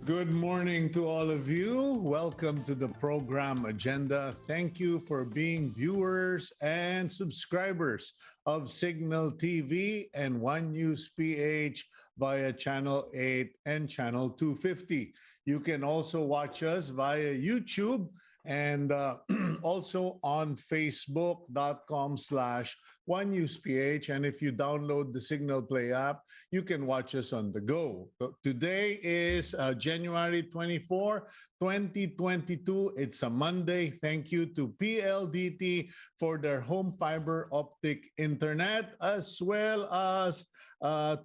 Good morning to all of you. Welcome to the program agenda. Thank you for being viewers and subscribers of Cignal TV and One News PH via Channel 8 and Channel 250. You can also watch us via YouTube and also on facebook.com/OneNewsPH. And if you download the Cignal Play app, you can watch us on the go. Today is January 24, 2022. It's a Monday. Thank you to PLDT for their home fiber optic internet, as well as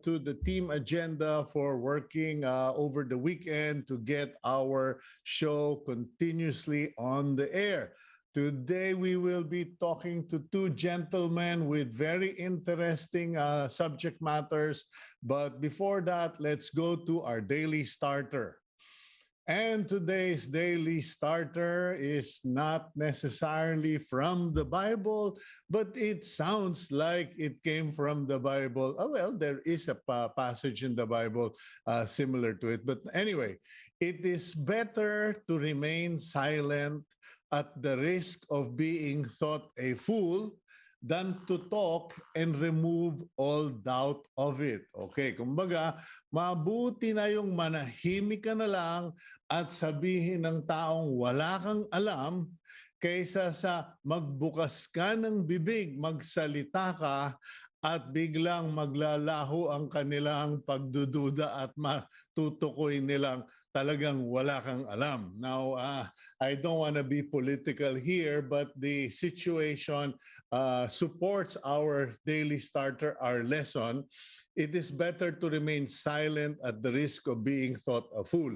to the team agenda for working over the weekend to get our show continuously on the air. Today, we will be talking to two gentlemen with very interesting subject matters. But before that, let's go to our daily starter. And today's daily starter is not necessarily from the Bible, but it sounds like it came from the Bible. Oh, well, there is a passage in the Bible similar to it. But anyway, it is better to remain silent at the risk of being thought a fool than to talk and remove all doubt of it. Okay, kumbaga, mabuti na yung manahimik ka na lang at sabihin ng taong wala kang alam kaysa sa magbukas ka ng bibig, magsalita ka at biglang maglalaho ang kanilang pagdududa at matutukoy nilang talagang wala kang alam. Now, I don't want to be political here, but the situation supports our daily starter, our lesson. It is better to remain silent at the risk of being thought a fool.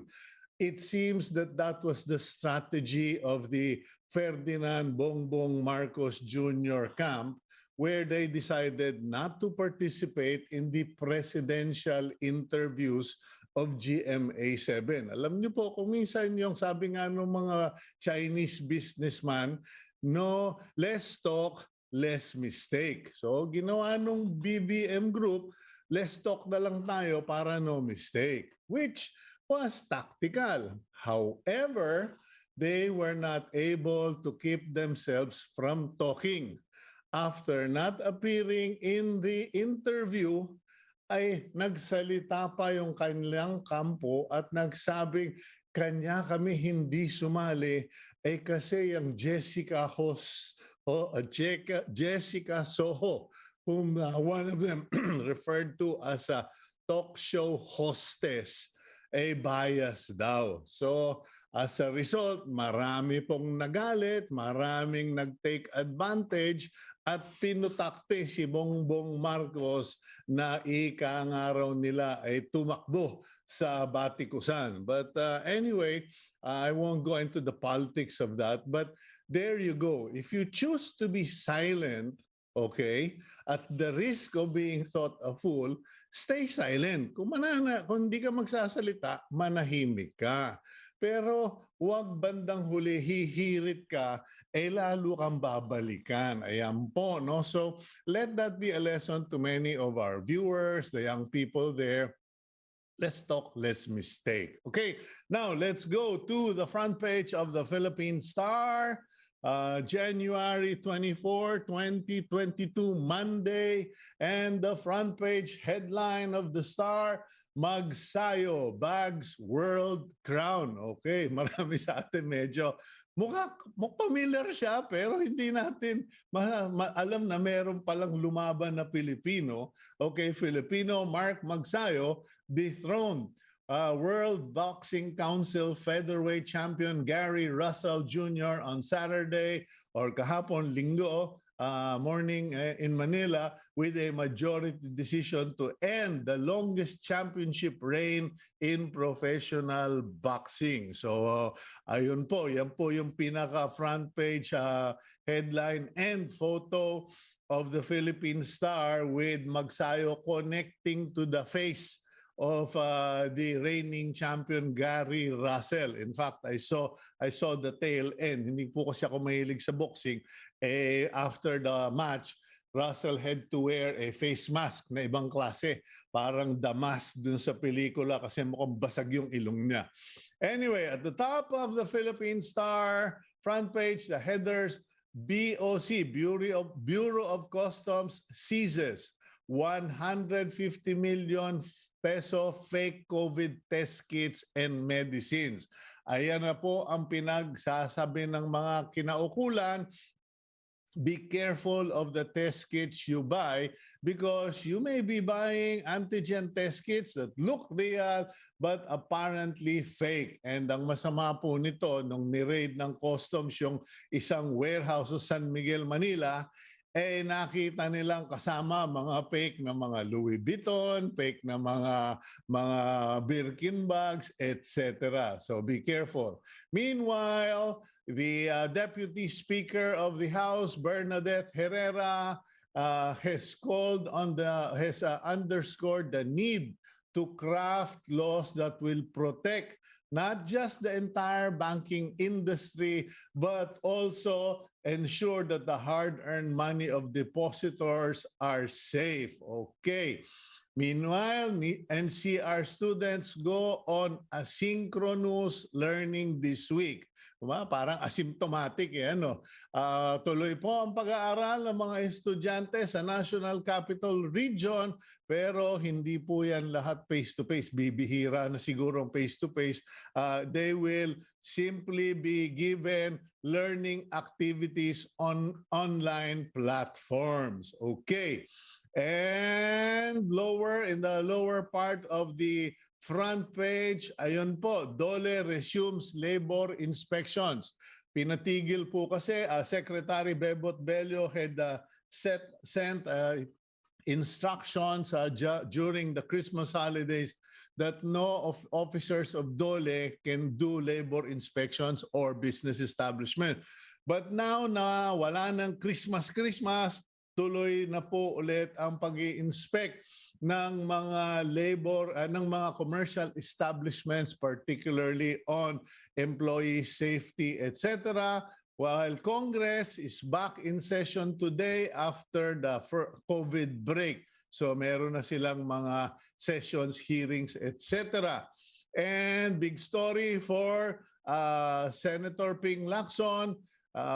It seems that that was the strategy of the Ferdinand Bongbong Marcos Jr. camp, where they decided not to participate in the presidential interviews of GMA7. Alam niyo po, kung minsan yung sabi nga ng mga Chinese businessman, no, less talk, less mistake. So ginawa nung BBM group, less talk na lang tayo para no mistake, which was tactical. However, they were not able to keep themselves from talking. After not appearing in the interview, ay nagsalita pa yung kanilang kampo at nagsabing kanya kami hindi sumali ay kasi yung Jessica Soho, whom one of them referred to as a talk show hostess, ay bias daw. So as a result, marami pong nagalit, maraming nag-take advantage at pinutakte si Bongbong Marcos na ika nga raw nila ay tumakbo sa batikusan. But anyway, I won't go into the politics of that. But there you go. If you choose to be silent, okay, at the risk of being thought a fool, stay silent. Kung hindi ka magsasalita, manahimik ka. Pero huwag bandang huli, hihirit ka, lalo kang babalikan. Ayan po, no? So let that be a lesson to many of our viewers, the young people there. Let's talk, let's mistake. Okay, now let's go to the front page of the Philippine Star. January 24, 2022, Monday. And the front page headline of the Star, Magsayo bags world crown. Okay, marami sa atin medyo mukhang familiar siya pero hindi natin alam na meron palang lumaban na Pilipino. Okay, Filipino Mark Magsayo dethroned World Boxing Council featherweight champion Gary Russell Jr. on Saturday or kahapon linggo morning in Manila with a majority decision to end the longest championship reign in professional boxing. So ayun po, yan po yung pinaka front page headline and photo of the Philippine Star with Magsayo connecting to the face of the reigning champion Gary Russell. In fact, I saw the tail end. Hindi po kasi ako mahilig sa boxing. After the match, Russell had to wear a face mask na ibang klase. Parang damas dun sa pelikula kasi mukhang basag yung ilong niya. Anyway, at the top of the Philippine Star front page, the headers, BOC, Bureau of Customs seizes 150 million peso fake COVID test kits and medicines. Ayan na po ang pinagsasabi ng mga kinaukulan. Be careful of the test kits you buy because you may be buying antigen test kits that look real but apparently fake. And ang masama po nito, nung ni-raid ng customs yung isang warehouse sa San Miguel, Manila, nakita nilang kasama mga fake na mga Louis Vuitton, fake na mga Birkin bags, etc. So be careful. Meanwhile, the Deputy Speaker of the House, Bernadette Herrera, has underscored the need to craft laws that will protect not just the entire banking industry, but also ensure that the hard-earned money of depositors are safe. Okay. Meanwhile, NCR students go on asynchronous learning this week. Parang asymptomatic ano. Tuloy po ang pag-aaral ng mga estudyante sa National Capital Region pero hindi po yan lahat face-to-face. Bibihira na siguro face-to-face. They will simply be given learning activities on online platforms. Okay. And in the lower part of the front page, ayun po, DOLE resumes labor inspections. Pinatigil po kasi Secretary Bebot Bello had sent instructions during the Christmas holidays that no officers of DOLE can do labor inspections or business establishment. But now na wala ng Christmas, tuloy na po ulit ang pag-i-inspect ng mga ng mga commercial establishments, particularly on employee safety, etc. While Congress is back in session today after the COVID break. So meron na silang mga sessions, hearings, etc. And big story for Senator Ping Lacson,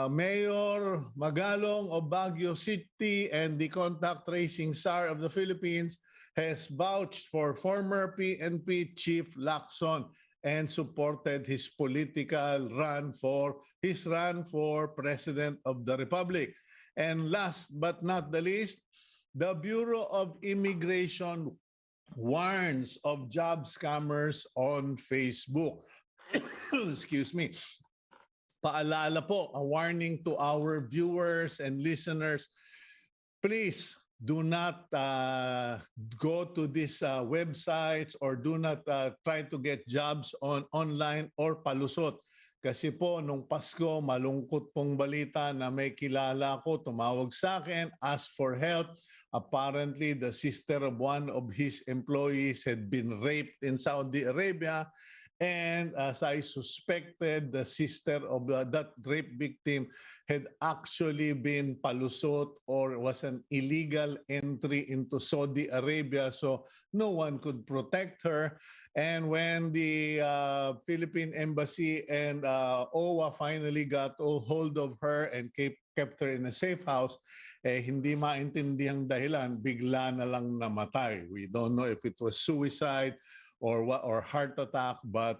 Mayor Magalong of Baguio City and the contact tracing czar of the Philippines has vouched for former PNP Chief Lacson and supported his run for President of the Republic. And last but not the least, the Bureau of Immigration warns of job scammers on Facebook. Excuse me. Paalala po, a warning to our viewers and listeners, please do not go to these websites or do not try to get jobs online or palusot. Kasi po, nung Pasko, malungkot pong balita na may kilala ko, tumawag sa akin, asked for help. Apparently, the sister of one of his employees had been raped in Saudi Arabia. And as I suspected, the sister of that rape victim had actually been palusot or was an illegal entry into Saudi Arabia. So no one could protect her. And when the Philippine Embassy and OWA finally got a hold of her and kept her in a safe house, hindi maintindihang dahilan, bigla na lang namatay. We don't know if it was suicide or heart attack, but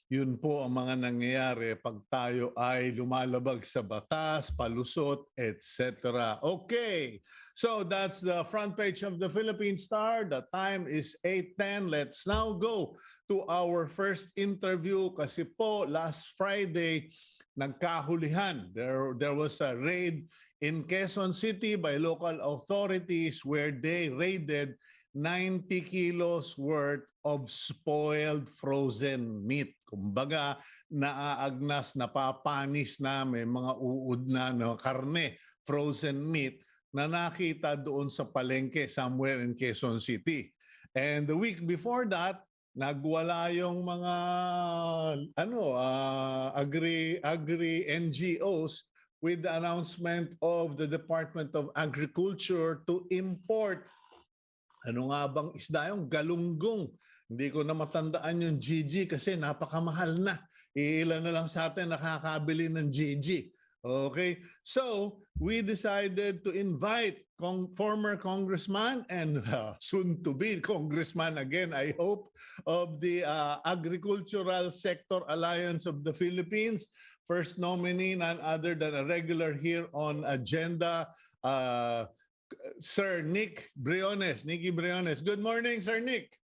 yun po ang mga nangyayari pag tayo ay lumalabag sa batas, palusot, etc. Okay, so that's the front page of the Philippine Star. The time is 8:10. Let's now go to our first interview kasi po last Friday nagkahulihan. There was a raid in Quezon City by local authorities where they raided 90 kilos worth of spoiled frozen meat. Kumbaga, naaagnas, napapanis na, may mga uod na karne, frozen meat, na nakita doon sa palengke somewhere in Quezon City. And the week before that, nagwala yung mga agri NGOs with the announcement of the Department of Agriculture to import. Ano nga bang isda yung galunggong? Hindi ko na matandaan yung GG kasi napakamahal na. Ilan na lang sa atin nakakabili ng GG. Okay, so we decided to invite former congressman and soon to be congressman again, I hope, of the Agricultural Sector Alliance of the Philippines. First nominee, none other than a regular here on agenda, Sir Nic Briones. Nicky Briones. Good morning, Sir Nic.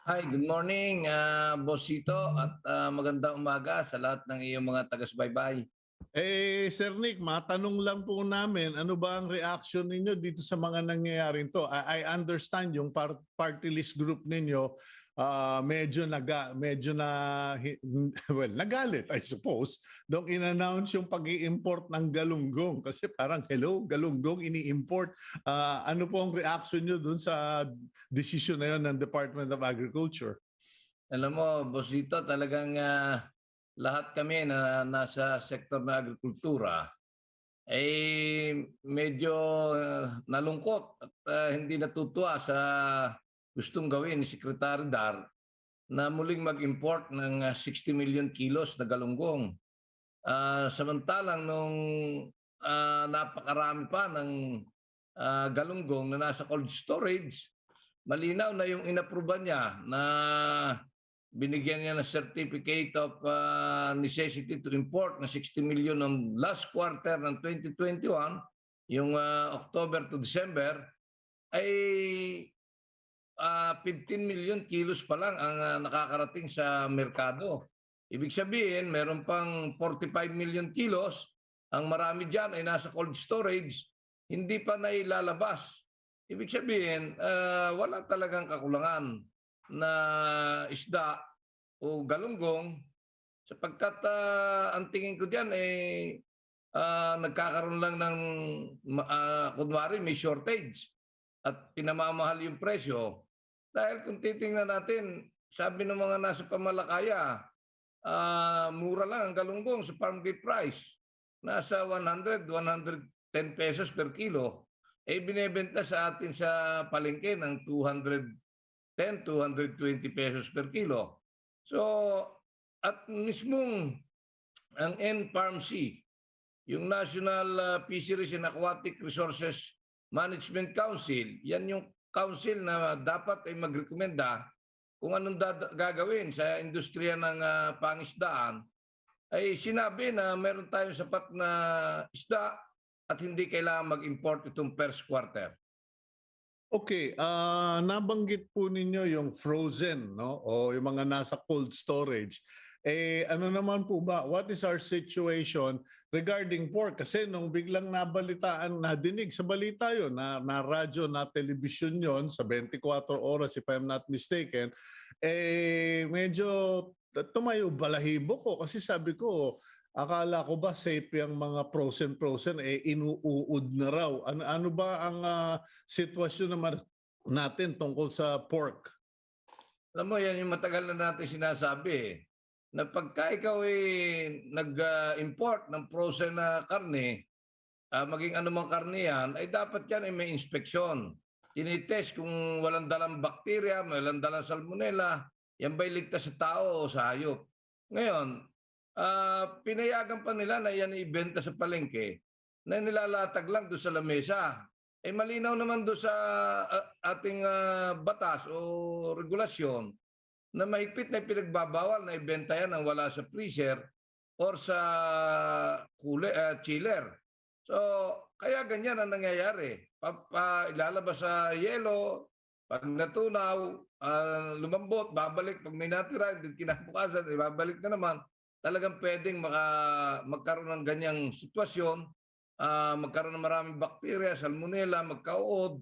Hi, good morning, Boss Cito, at magandang umaga sa lahat ng iyong mga taga-subaybay. Sir Nic, matanong lang po namin, ano ba ang reaction ninyo dito sa mga nangyayaring to? I understand yung party list group ninyo medyo nagalit, I suppose, nung in-announce yung pag-i-import ng galunggong. Kasi parang, hello, galunggong ini-import. Ano po ang reaction nyo dun sa decision na yun ng Department of Agriculture? Alam mo, Boss Cito, talagang lahat kami na nasa sektor na agrikultura ay medyo nalungkot at hindi natutuwa sa gustong gawin ni Secretary Dar na muling mag-import ng 60 million kilos na galunggong. Samantalang nung napakarami pa ng galunggong na nasa cold storage, malinaw na yung inapruba niya na binigyan niya ng certificate of necessity to import na 60 million ng last quarter ng 2021, yung October to December, ay 15 million kilos pa lang ang nakakarating sa merkado. Ibig sabihin, meron pang 45 million kilos, ang marami dyan ay nasa cold storage, hindi pa nailalabas. Ibig sabihin, wala talagang kakulangan na isda o galunggong sapagkat ang tingin ko diyan nagkakaroon lang ng kunwari may shortage at pinamamahal yung presyo. Dahil kung titingnan natin, sabi ng mga nasa pamalakaya, mura lang ang galunggong sa farm gate price. Nasa 100, 110 pesos per kilo. Binebenta sa atin sa palengke ng 210, 220 pesos per kilo. So, at mismong ang N.CAT, yung National Fisheries and Aquatic Resources Management Council, yan yung council na dapat ay magrekomenda kung anong gagawin sa industriya ng pangisdaan, ay sinabi na meron tayong sapat na isda at hindi kailangan mag-import itong first quarter. Okay, nabanggit po ninyo yung frozen, no? O yung mga nasa cold storage. Ano naman po ba? What is our situation regarding pork? Kasi nung biglang nabalitaan, nadinig sa balita yun, na radyo, na television yon sa 24 oras if I'm not mistaken, medyo tumayo balahibo ko kasi sabi ko, akala ko ba safe yung mga frozen, inuud na raw. Ano ba ang sitwasyon naman natin tungkol sa pork? Alam mo, yan yung matagal na natin sinasabi na pagka ikaw nag-import ng frozen na karne, maging anumang karne yan, ay dapat yan ay may inspeksyon. Tinitest kung walang dalang bakterya, walang dalang salmonella, yan ba'y ligtas sa tao o sa hayop. Ngayon, pinayagan pa nila na yan ibenta sa palengke na nilalatag lang doon sa lamesa. Malinaw naman doon sa ating batas o regulasyon na mahigpit na pinagbabawal na ibenta yan ang wala sa freezer or sa chiller. So, kaya ganyan ang nangyayari. Ilalabas sa yelo, pag natunaw, lumambot, babalik. Pag may natira, kinabukasan, ibabalik na naman. Talagang pwedeng magkaroon ng ganyang sitwasyon, magkaroon ng maraming bakterya, salmonella, magkauod,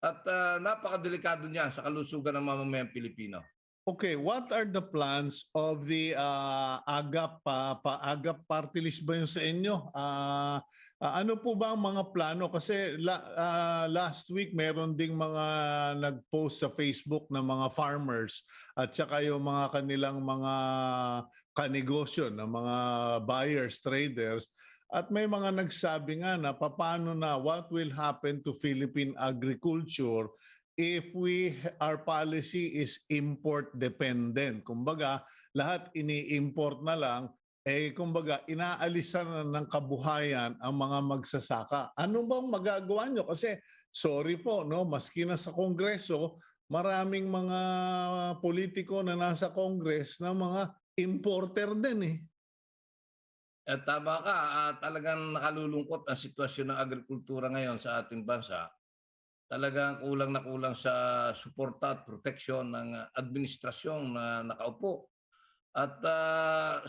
at napakadelikado niya sa kalusugan ng mamamayang Pilipino. Okay, what are the plans of the AGAP party list ba yun sa inyo? Ano po ba ang mga plano? Kasi last week meron ding mga nag-post sa Facebook na mga farmers at saka yung mga kanilang mga kanegosyo na mga buyers, traders. At may mga nagsabi nga na paano na what will happen to Philippine agriculture if our policy is import dependent. Kumbaga, lahat ini-import na lang, kumbaga inaalisan na ng kabuhayan ang mga magsasaka. Ano bang magagawa nyo? Kasi sorry po, no, maski na sa Kongreso, maraming mga politiko na nasa Congress na mga importer din eh. At tama ka, talagang nakalulungkot ang sitwasyon ng agrikultura ngayon sa ating bansa. Talagang kulang na kulang sa suporta at proteksyon ng administrasyong na nakaupo. At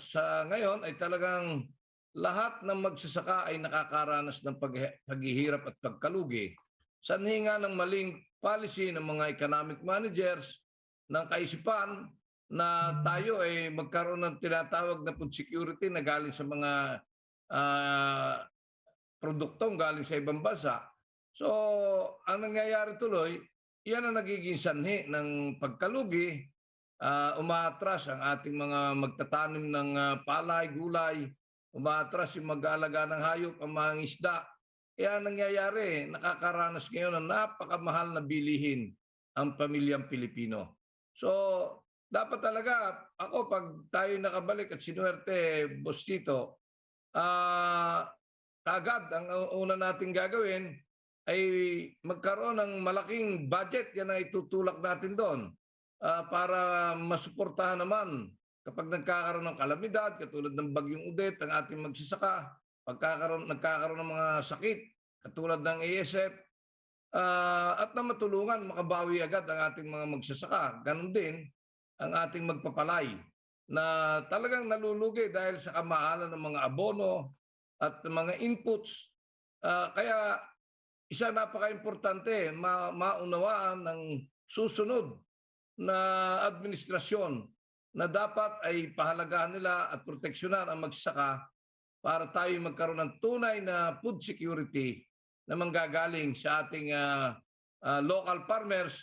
sa ngayon ay talagang lahat ng magsasaka ay nakakaranas ng paghihirap at pagkalugi. Sanhi nga ng maling policy ng mga economic managers ng kaisipan na tayo ay magkaroon ng tinatawag na food security na galing sa mga produktong galing sa ibang bansa. So, ang nangyayari tuloy, yan ang nagiging sanhi ng pagkalugi. Umaatras ang ating mga magtatanim ng palay, gulay, umaatras yung mag-aalaga ng hayop, ang mga isda. Kaya nangyayari, nakakaranas ngayon ng napakamahal na bilihin ang pamilyang Pilipino. So, dapat talaga, ako pag tayo nakabalik at sinuwerte, Boss Cito, kagad ang una natin gagawin ay magkaroon ng malaking budget, yan ay tutulak natin doon para masuportahan naman kapag nagkakaroon ng kalamidad, katulad ng bagyong Udet, ang ating magsasaka, nagkakaroon ng mga sakit, katulad ng ASF, at na matulungan, makabawi agad ang ating mga magsasaka. Ganon din ang ating magpapalay na talagang nalulugi dahil sa kamahalan ng mga abono at mga inputs. Kaya isa napaka-importante, maunawaan ng susunod na administrasyon na dapat ay pahalagahan nila at proteksyonan ang magsasaka para tayo magkaroon ng tunay na food security na manggagaling sa ating local farmers,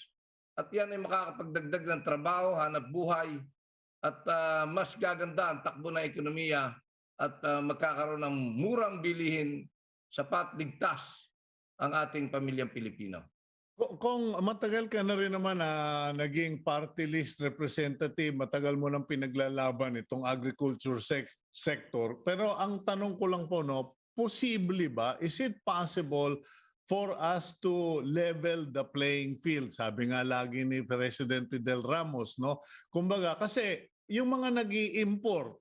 at yan ay makakapagdagdag ng trabaho, hanap buhay, at mas gaganda ang takbo ng ekonomiya at magkakaroon ng murang bilihin, sapat, ligtas ang ating pamilyang Pilipino. Kung matagal ka na rin naman na naging party list representative, matagal mo nang pinaglalaban itong agriculture sector. Pero ang tanong ko lang po, no, posible ba? Is it possible for us to level the playing field? Sabi nga lagi ni President Fidel Ramos, no? Kumbaga, kasi yung mga nag-i-import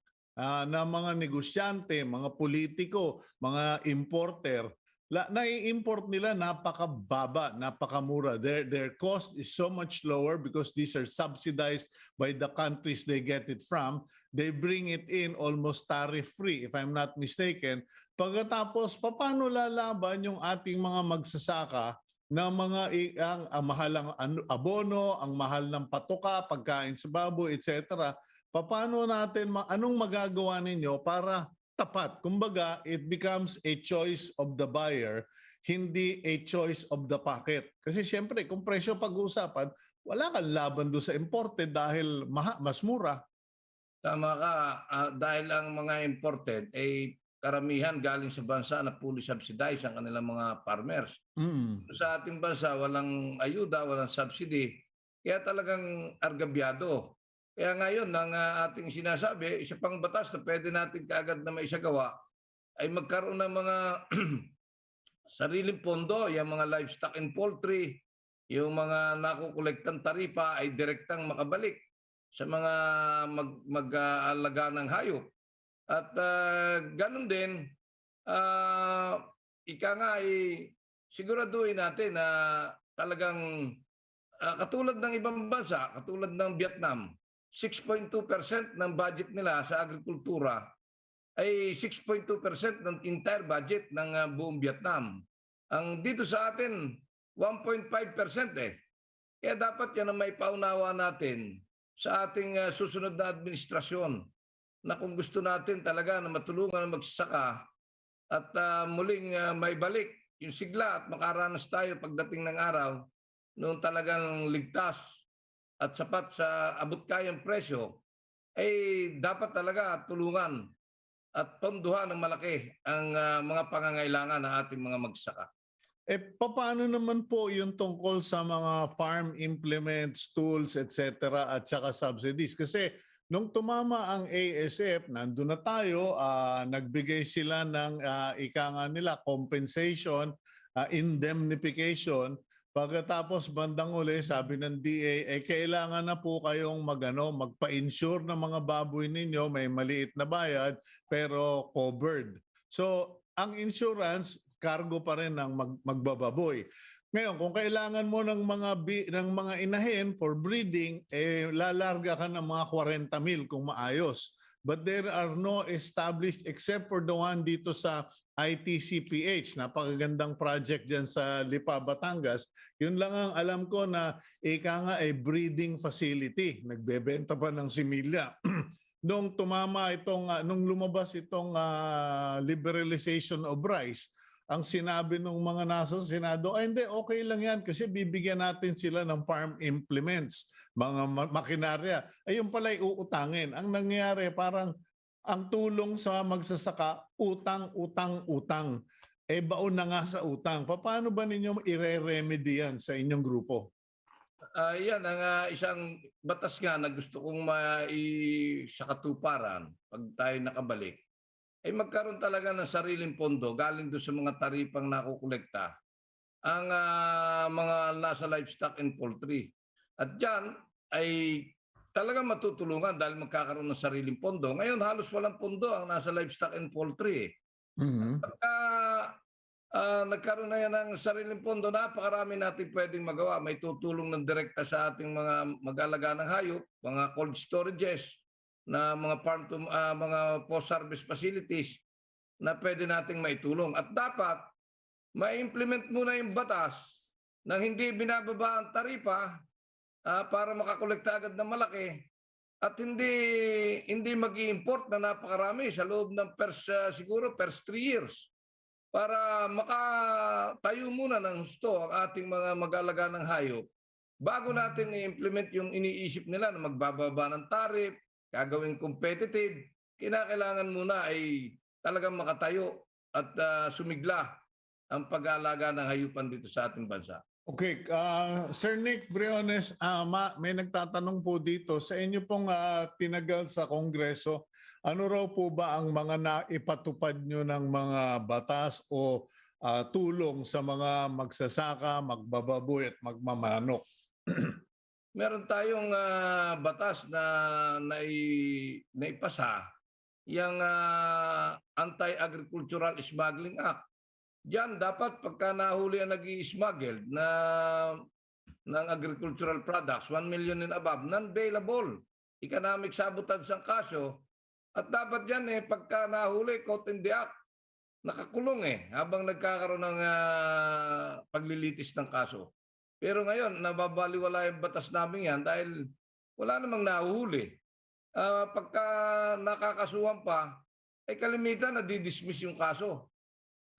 na mga negosyante, mga politiko, mga importer, nai-import nila napakababa, napakamura. Their cost is so much lower because these are subsidized by the countries they get it from. They bring it in almost tariff-free, if I'm not mistaken. Pagkatapos, paano lalaban yung ating mga magsasaka na ang mahal ng abono, ang mahal ng patoka, pagkain sa baboy, etc. Paano natin, anong magagawa ninyo para tapat? Kumbaga, it becomes a choice of the buyer, hindi a choice of the pocket. Kasi siyempre, kung presyo pag-uusapan, wala kang laban doon sa imported dahil mas mura. Tama ka, dahil ang mga imported ay karamihan galing sa bansa na fully subsidized ang kanilang mga farmers. Sa ating bansa, walang ayuda, walang subsidy. Kaya talagang argabyado. Kaya ngayon, ang ating sinasabi, isa pang batas na pwede natin kaagad na maisagawa ay magkaroon ng mga sariling pondo, yung mga livestock and poultry, yung mga nakukolektang taripa ay direktang makabalik sa mga mag-aalaga ng hayop. At ganun din, ika nga ay siguraduhin natin na talagang katulad ng ibang bansa, katulad ng Vietnam, 6.2% ng budget nila sa agrikultura ay 6.2% ng entire budget ng buong Vietnam. Ang dito sa atin, 1.5% eh. Kaya dapat yan ang may paunawa natin sa ating susunod na administrasyon na kung gusto natin talaga na matulungan ang magsasaka at muling may balik yung sigla at makaranas tayo pagdating ng araw noong talagang ligtas at sapat sa abot kayang presyo, ay dapat talaga tulungan at ponduhan ng malaki ang mga pangangailangan ng ating mga magsasaka. Paano naman po yung tungkol sa mga farm implements, tools, etc. at saka subsidies? Kasi nung tumama ang ASF, nandun na tayo, nagbigay sila ng ika nga nila, compensation, indemnification. Pagkatapos bandang uli, sabi ng DA, kailangan na po kayong magpa-insure ng mga baboy ninyo, may maliit na bayad, pero covered. So, ang insurance, cargo pa rin ng magbababoy. Ngayon, kung kailangan mo ng mga inahin for breeding, lalarga ka ng mga 40,000 kung maayos. But there are no established except for the one dito sa ITCPH. Napakagandang project dyan sa Lipa, Batangas. Yun lang ang alam ko na ika nga ay breeding facility. Nagbebenta pa ng similya. Nung lumabas itong liberalization of rice, ang sinabi ng mga nasa Senado, hindi, okay lang yan kasi bibigyan natin sila ng farm implements, mga makinarya. Ayun pala uutangin. Ang nangyayari parang ang tulong sa magsasaka, utang. Baon na nga sa utang. Paano ba ninyo i-remedy yan sa inyong grupo? Yan ang isang batas nga na gusto kong sa katuparan pag tayo nakabalik. Ay magkaroon talaga ng sariling pondo galing doon sa mga taripang nakukolekta ang mga nasa livestock and poultry. At dyan ay talagang matutulungan dahil magkakaroon ng sariling pondo. Ngayon halos walang pondo ang nasa livestock and poultry. Mm-hmm. Pagka nagkaroon na yan ng sariling pondo, napakarami natin pwedeng magawa. May tutulong ng direkta sa ating mga mag-alaga ng hayop, mga cold storages, na mga mga post-harvest facilities na pwede nating maitulong. At dapat ma-implement muna yung batas nang hindi binababa ang taripa para makakolekta agad ng malaki at hindi mag-i-import na napakarami sa loob ng siguro first 3 years para makatayo muna ng husto ang ating mga mag-alaga ng hayop bago natin i-implement yung iniisip nila na magbababa ng tarif, gagawing competitive. Kinakailangan muna ay talagang makatayo at sumigla ang pag-aalaga ng hayupan dito sa ating bansa. Okay, Sir Nic Briones, may nagtatanong po dito, sa inyo pong tinagal sa Kongreso, ano raw po ba ang mga naipatupad nyo ng mga batas o tulong sa mga magsasaka, magbababoy at magmamanok? Meron tayong batas na naipasa, yung Anti-Agricultural Smuggling Act. Diyan dapat pagka nahuli ang nag-i-smuggle ng agricultural products, 1 million and above, non-bailable. Economic sabotage ang kaso. At dapat yan pagka nahuli, caught in the act, nakakulong habang nagkakaroon ng paglilitis ng kaso. Pero ngayon, nababaliwala yung batas namin yan dahil wala namang nahuhuli. Pagka nakakasuhan pa, ay kalimitan na di-dismiss yung kaso.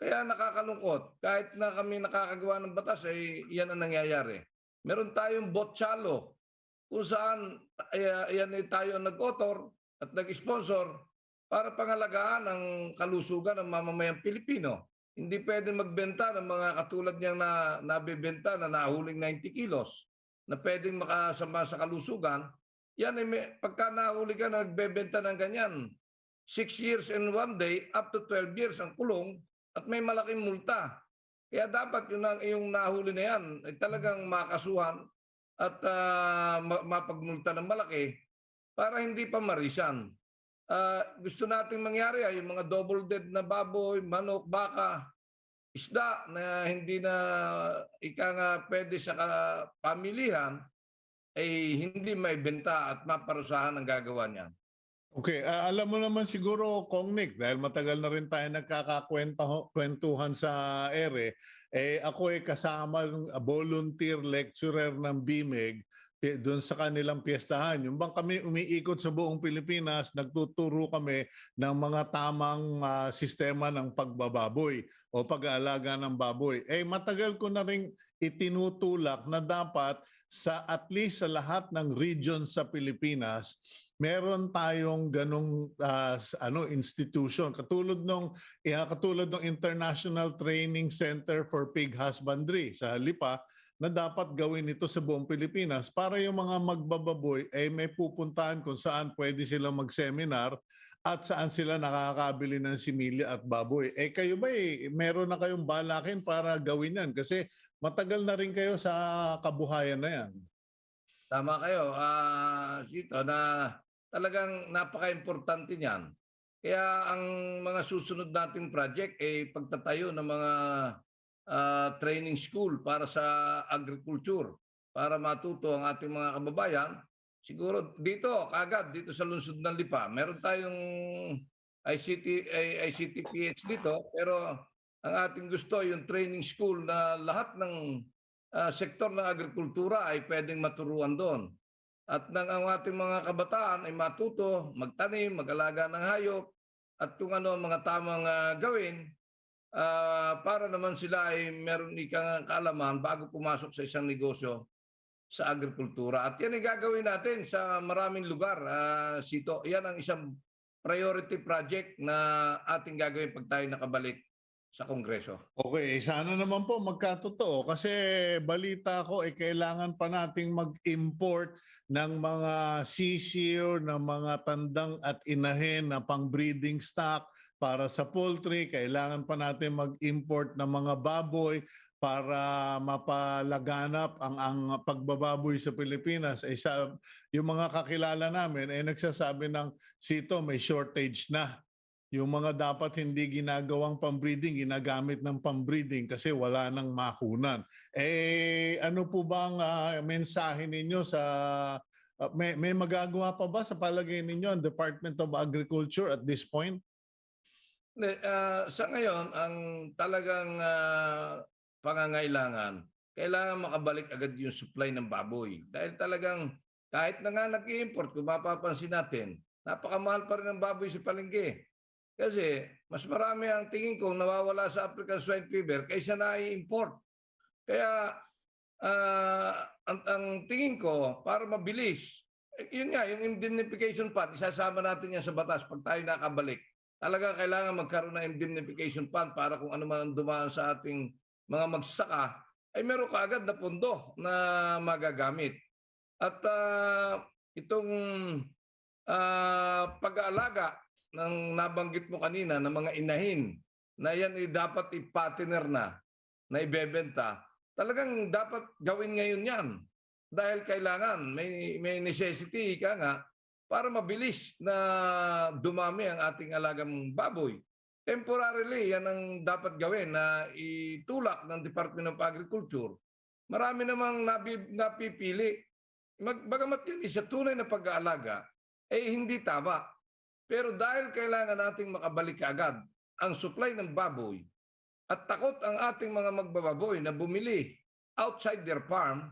Kaya nakakalungkot. Kahit na kami nakakagawa ng batas, ay yan ang nangyayari. Meron tayong botchalo kung saan yan tayo ang nag-author at nag-sponsor para pangalagaan ang kalusugan ng mamamayang Pilipino. Hindi pwede magbenta ng mga katulad niyang nabibenta na nahuling 90 kilos na pwedeng makasama sa kalusugan. Yan ay pagka nahuli ka na nagbebenta ng ganyan, 6 years and 1 day up to 12 years ang kulong at may malaking multa. Kaya dapat yung nahuli na yan ay talagang makasuhan at mapagmulta ng malaki para hindi pa marisan. Gusto nating mangyari ay yung mga double dead na baboy, manok, baka, isda na hindi na pwede sa pamilihan ay hindi may benta at maparusahan ang gagawa niyan. Okay, alam mo naman siguro, Kong Nic, dahil matagal na rin tayo nagkakakwentuhan sa ere, ako kasama ng volunteer lecturer ng BIMEG doon sa kanilang piyestahan. Yung bang kami umiikot sa buong Pilipinas, nagtuturo kami ng mga tamang sistema ng pagbababoy o pag-aalaga ng baboy. Matagal ko na rin itinutulak na dapat sa at least sa lahat ng region sa Pilipinas, meron tayong ganong institution katulad ng International Training Center for Pig Husbandry sa Lipa na dapat gawin ito sa buong Pilipinas para yung mga magbababoy ay may pupuntahan kung saan pwede silang mag-seminar at saan sila nakakabili ng similya at baboy. Kayo ba meron na kayong balakin para gawin yan? Kasi matagal na rin kayo sa kabuhayan na yan. Tama kayo, Cito, na talagang napaka-importante niyan. Kaya ang mga susunod nating project ay pagtatayo ng mga training school para sa agriculture, para matuto ang ating mga kababayan. Siguro dito, kagad dito sa lungsod ng Lipa, meron tayong ICT-PH dito, pero ang ating gusto yung training school na lahat ng sektor ng agrikultura ay pwedeng maturuan doon. At nang ang ating mga kabataan ay matuto, magtanim, mag-alaga ng hayop, at kung ano ang mga tamang gawin para naman sila ay meron ikang kaalaman bago pumasok sa isang negosyo sa agrikultura. At yan ay gagawin natin sa maraming lugar, Cito. Yan ang isang priority project na ating gagawin pag tayo nakabalik sa Kongreso. Okay, sana naman po magkatotoo kasi balita ko kailangan pa nating mag-import ng mga sisiyo, ng mga tandang at inahin na pang-breeding stock para sa poultry. Kailangan pa natin mag-import ng mga baboy para mapalaganap ang pagbababoy sa Pilipinas. Yung mga kakilala namin ay nagsasabi ng Cito, may shortage na. Yung mga dapat hindi ginagawang pambreeding, ginagamit ng pambreeding kasi wala nang makunan. Ano po bang mensahe ninyo sa may magagawa pa ba sa palagay ninyo ang Department of Agriculture at this point? Sa ngayon, ang talagang pangangailangan, kailangan makabalik agad yung supply ng baboy. Dahil talagang kahit na nga nag-i-import, kung mapapansin natin, napakamahal pa rin ang baboy sa palengke. Kasi mas marami ang tingin ko nawawala sa African swine fever kaysa na-i-import. Kaya ang tingin ko para mabilis, yun nga, yung indemnification fund, isasama natin yan sa batas pag tayo nakabalik. Talaga kailangan magkaroon ng indemnification fund para kung ano man ang dumaan sa ating mga magsasaka, ay meron kaagad na pondo na magagamit. At itong pag-aalaga ng nabanggit mo kanina ng mga inahin na yan ay dapat i-partner na ibebenta, talagang dapat gawin ngayon yan. Dahil kailangan, may necessity ka nga para mabilis na dumami ang ating alagang baboy. Temporarily, yan ang dapat gawin na itulak ng Department of Agriculture. Marami namang napipili. Bagamat yan isa tunay na pag-aalaga, hindi tama. Pero dahil kailangan nating makabalik agad ang supply ng baboy at takot ang ating mga magbababoy na bumili outside their farm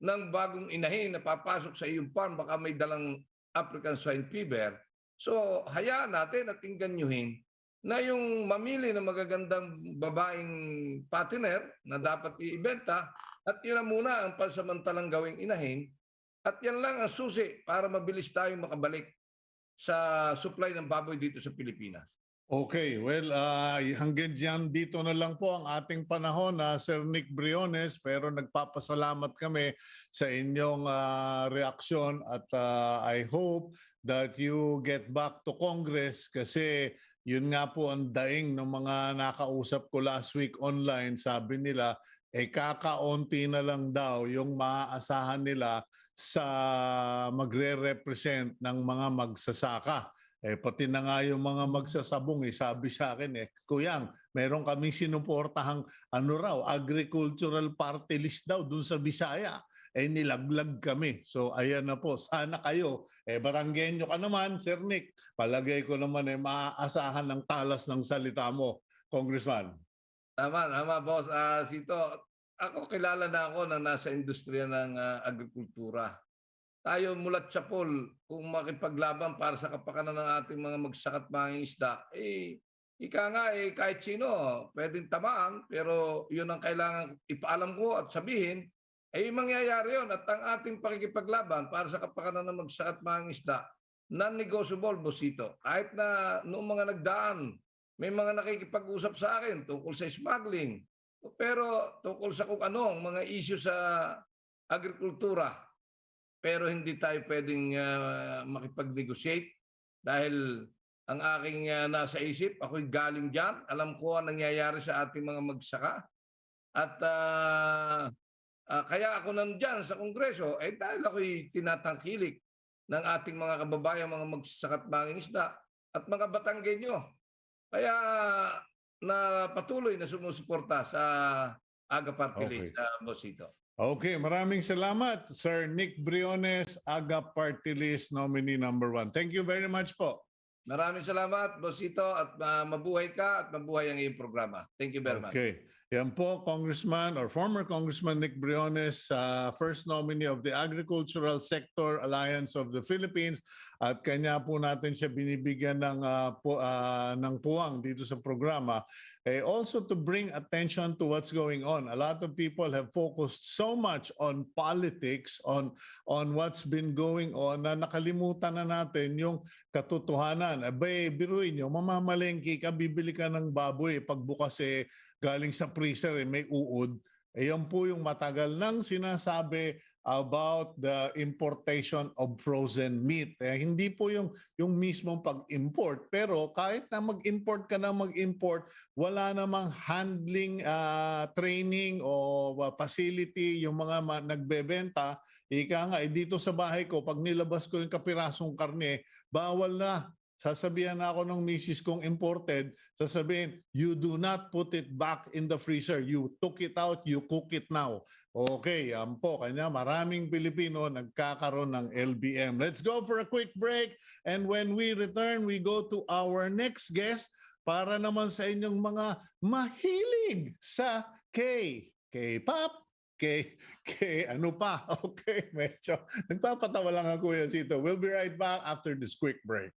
ng bagong inahin na papasok sa iyong farm, baka may dalang African swine fever. So hayaan natin at tinganyuhin na yung mamili ng magagandang babaeng partner na dapat iibenta at yun na muna ang pansamantalang gawing inahin at yan lang ang susi para mabilis tayong makabalik sa supply ng baboy dito sa Pilipinas. Okay, well, hanggang dyan dito na lang po ang ating panahon na Sir Nic Briones, pero nagpapasalamat kami sa inyong reaksyon at I hope that you get back to Congress kasi yun nga po ang daing ng mga nakausap ko last week online. Sabi nila, kakaunti na lang daw yung maaasahan nila sa magre-represent ng mga magsasaka. Pati na nga yung mga magsasabong, sabi sa akin, Kuyang, meron kaming sinuportahang agricultural party list daw dun sa Bisaya. Nilaglag kami. So ayan na po, sana kayo, baranggenyo ka naman, Sir Nic. Palagay ko naman maaasahan ng talas ng salita mo, Congressman. Tama, boss. Cito, ako kilala na ako na nasa industriya ng agrikultura. Tayo mulat sa pool, kung makipaglaban para sa kapakanan ng ating mga magsakat mga isda, ika nga kahit sino, pwedeng tamaan, pero yun ang kailangan ipaalam ko at sabihin, mangyayari yun. At ang ating pakikipaglaban para sa kapakanan ng magsakat mga isda, non-negotiable, Bosito. Kahit na noong mga nagdaan, may mga nakikipag-usap sa akin tungkol sa smuggling. Pero tungkol sa kung ano, mga issue sa agrikultura. Pero hindi tayo pwedeng makipag-negotiate dahil ang aking nasa isip, ako'y galing dyan. Alam ko ang nangyayari sa ating mga magsaka. At kaya ako nandyan sa Kongreso dahil ako'y tinatangkilik ng ating mga kababayan, mga magsasaka at mangingisda at mga Batanggenyo. Kaya na patuloy na sumusuporta sa AGA Party List, Bosito. Okay, maraming salamat, Sir Nic Briones, AGA Party List nominee number 1. Thank you very much po. Maraming salamat, Bosito, at mabuhay ka at mabuhay ang iyong programa. Thank you very much. Okay. Yan po, Congressman or former Congressman Nic Briones, first nominee of the Agricultural Sector Alliance of the Philippines. At kanya po natin siya binibigyan ng puwang dito sa programa. Also to bring attention to what's going on. A lot of people have focused so much on politics, on what's been going on, na nakalimutan na natin yung katotohanan. Abay, biruin nyo, mamamalengke ka, bibili ka ng baboy, pagbukas galing sa freezer may uod. Yan po yung matagal nang sinasabi about the importation of frozen meat. Hindi po yung mismong pag-import. Pero kahit na mag-import ka na mag-import, wala namang handling training o facility yung mga nagbebenta. Ika nga, dito sa bahay ko, pag nilabas ko yung kapirasong karne, bawal na. Sasabihan na ako ng misis kong imported, sasabihin, you do not put it back in the freezer. You took it out, you cook it now. Okay, yan po. Kanya maraming Pilipino nagkakaroon ng LBM. Let's go for a quick break. And when we return, we go to our next guest para naman sa inyong mga mahilig sa K-pop, ano pa? Okay, medyo nagpapatawa lang ako yan, Cito. We'll be right back after this quick break.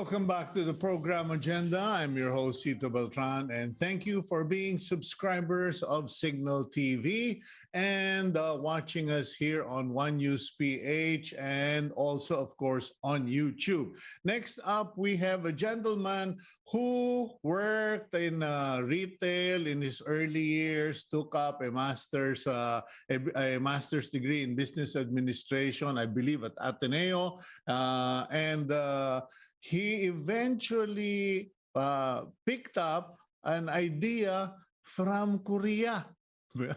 Welcome back to the program agenda. I'm your host, Cito Beltran, and thank you for being subscribers of Cignal TV and watching us here on One News PH and also, of course, on YouTube. Next up, we have a gentleman who worked in retail in his early years, took up a master's degree in business administration, I believe, at Ateneo, and he eventually picked up an idea from Korea.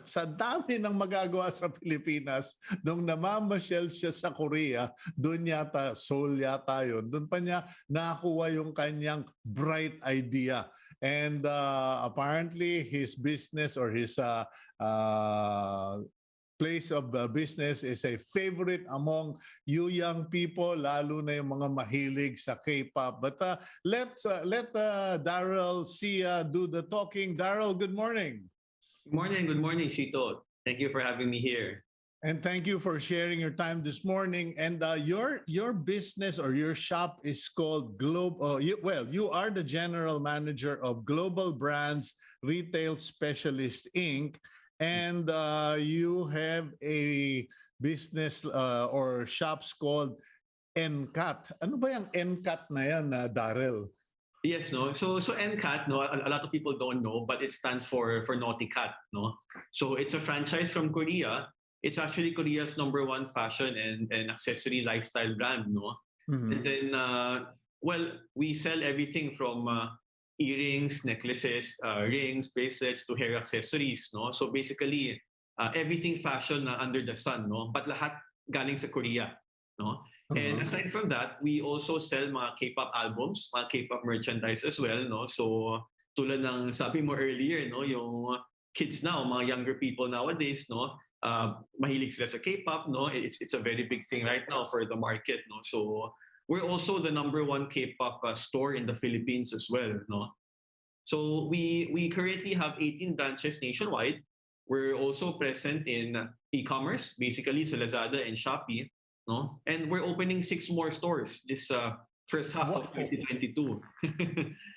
Sa dami ng magagawa sa Pilipinas, nung namamasyal siya sa Korea, doon yata, Seoul yata yun, doon pa niya nakuha yung kanyang bright idea. And apparently, his business or his place of business is a favorite among you young people, lalo na yung mga mahilig sa K-pop. But let Darrell do the talking. Darrell, good morning. Good morning, Cito. Thank you for having me here. And thank you for sharing your time this morning. And your business or your shop is called you are the general manager of Global Brands Retail Specialist Inc. And you have a business or shops called N.CAT. Ano ba yung N.CAT na yan, Darrell? Yes, no. So N.CAT, no, a lot of people don't know, but it stands for Naughty Cat, no. So it's a franchise from Korea. It's actually Korea's #1 fashion and accessory lifestyle brand, no. Mm-hmm. And then, we sell everything from earrings, necklaces, rings, bracelets to hair accessories, no. So basically, everything fashion under the sun, no. But lahat galing sa Korea, no. Uh-huh. And aside from that, we also sell mga K-pop albums, mga K-pop merchandise as well, no. So tulad ng sabi mo earlier, no, yung kids now, mga younger people nowadays, no, mahilig sila sa K-pop, no. It's a very big thing right now for the market, no. So we're also the #1 K-pop store in the Philippines as well, no. So we currently have 18 branches nationwide. We're also present in e-commerce, basically sa Lazada and Shopee, no. And we're opening 6 more stores this first half of 2022.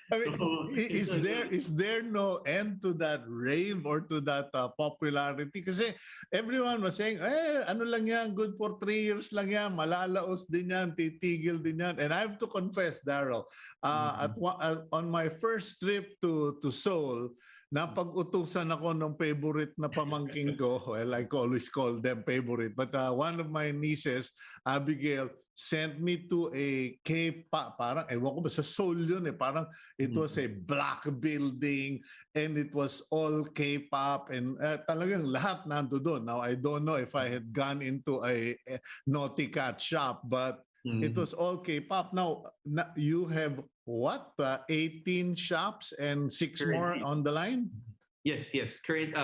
I mean, so, is there no end to that rave or to that popularity? Kasi everyone was saying, ano lang yan, good for 3 years lang yan, malalaos din yan, titigil din yan. And I have to confess, Darrell, on my first trip to Seoul, napag-utusan ako ng favorite na pamangking ko. Well, I always call them favorite. But one of my nieces, Abigail, sent me to a K-pop, parang, ewan ko ba, sa Seoul yun eh. Parang it was a black building and it was all K-pop and talagang lahat nando doon. Now, I don't know if I had gone into a Naughty Cat shop, but it was all K-pop. Now, you have what? 18 shops and 6 more on the line? Yes. Current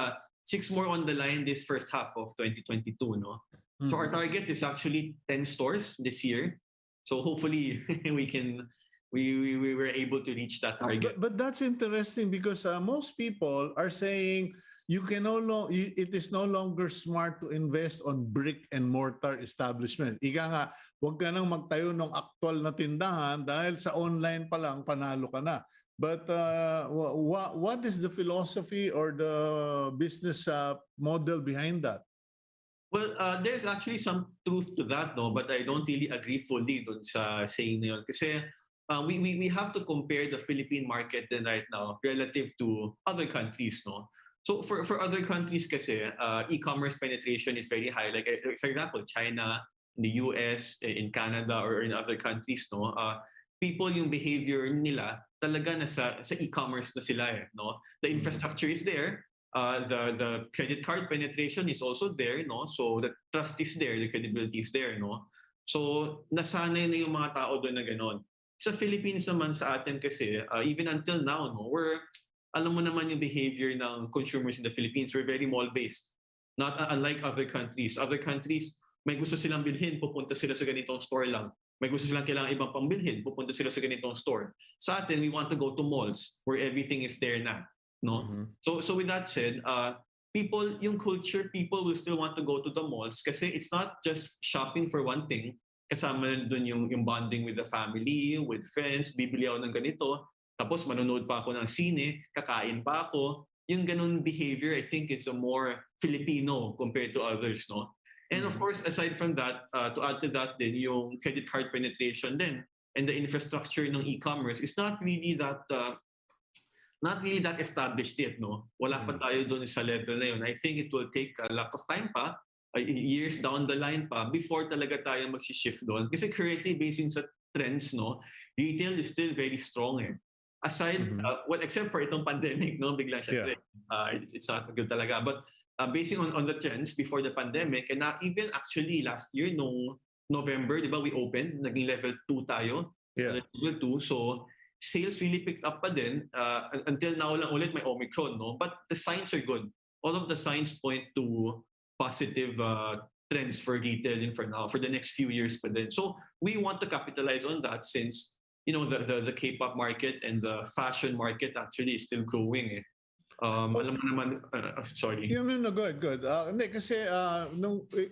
6 more on the line this first half of 2022, no? Mm-hmm. So our target is actually 10 stores this year. So hopefully we were able to reach that target. But that's interesting because most people are saying it is no longer smart to invest on brick and mortar establishment. Ika nga, huwag ka nang magtayo ng aktual na tindahan dahil sa online pa lang panalo ka na. But what is the philosophy or the business model behind that? Well, there's actually some truth to that, no, but I don't really agree fully dun sa saying na yun. Kasi we have to compare the Philippine market then right now relative to other countries, no. So for other countries kasi, e-commerce penetration is very high. Like for example, China, in the US, in Canada, or in other countries, no, people yung behavior nila talaga nasa e-commerce na sila eh, no. The infrastructure is there. The credit card penetration is also there, no? So the trust is there, the credibility is there, no? So nasanay na yung mga tao doon na gano'n. Sa Philippines naman sa atin kasi, even until now, no, alam mo naman yung behavior ng consumers in the Philippines, we're very mall-based. Not unlike other countries. Other countries, may gusto silang bilhin, pupunta sila sa ganitong store lang. May gusto silang kailangan ibang pambilhin, pupunta sila sa ganitong store. Sa atin, we want to go to malls where everything is there na. No? Mm-hmm. So with that said, people will still want to go to the malls kasi it's not just shopping for one thing. kasama na dun yung bonding with the family, with friends, bibili ako ng ganito, tapos manonood pa ako ng sine, kakain pa ako. Yung ganun behavior, I think, is a more Filipino compared to others, no? And of course, aside from that, to add to that din, yung credit card penetration din and the infrastructure ng e-commerce is not really that established yet, no? Wala pa tayo doon sa level na yun. I think it will take a lot of time pa, years down the line pa, before talaga tayo mag-shift doon. Kasi currently, basing sa trends, no, retail is still very strong eh. Aside, well, except for itong pandemic, no, biglang syempre, it's not good talaga. But basing on the trends before the pandemic, and even actually last year, nung November, di ba, we opened, naging level 2 tayo. Yeah. Level 2, so sales really picked up pa din. Until now lang ulit may Omicron, no? But the signs are good. All of the signs point to positive trends for retail and for now, for the next few years pa din. So we want to capitalize on that since, you know, the K-pop market and the fashion market actually is still growing eh. Alam mo naman, sorry. No, good. Hindi, kasi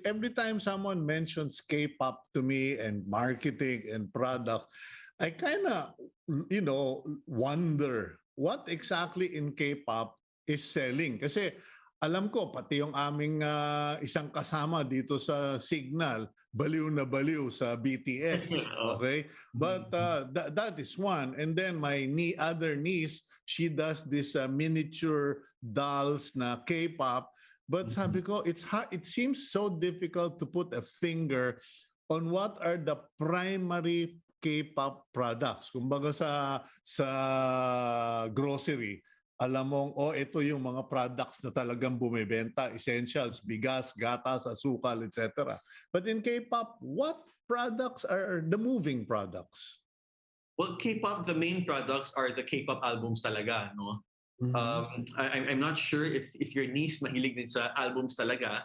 every time someone mentions K-pop to me and marketing and product, I kind of, wonder what exactly in K-pop is selling. Kasi alam ko, pati yung aming isang kasama dito sa Cignal, baliw na baliw sa BTS. Okay? But that is one. And then my other niece, she does this miniature dolls na K-pop. But sabi ko, it's hard. It seems so difficult to put a finger on what are the primary K-pop products. Kumbaga sa grocery, alam mong, ito yung mga products na talagang bumibenta, essentials, bigas, gatas, asukal, etc. But in K-pop, what products are the moving products? Well, K-pop, the main products are the K-pop albums talaga, no? I'm not sure if your niece mahilig din sa albums talaga.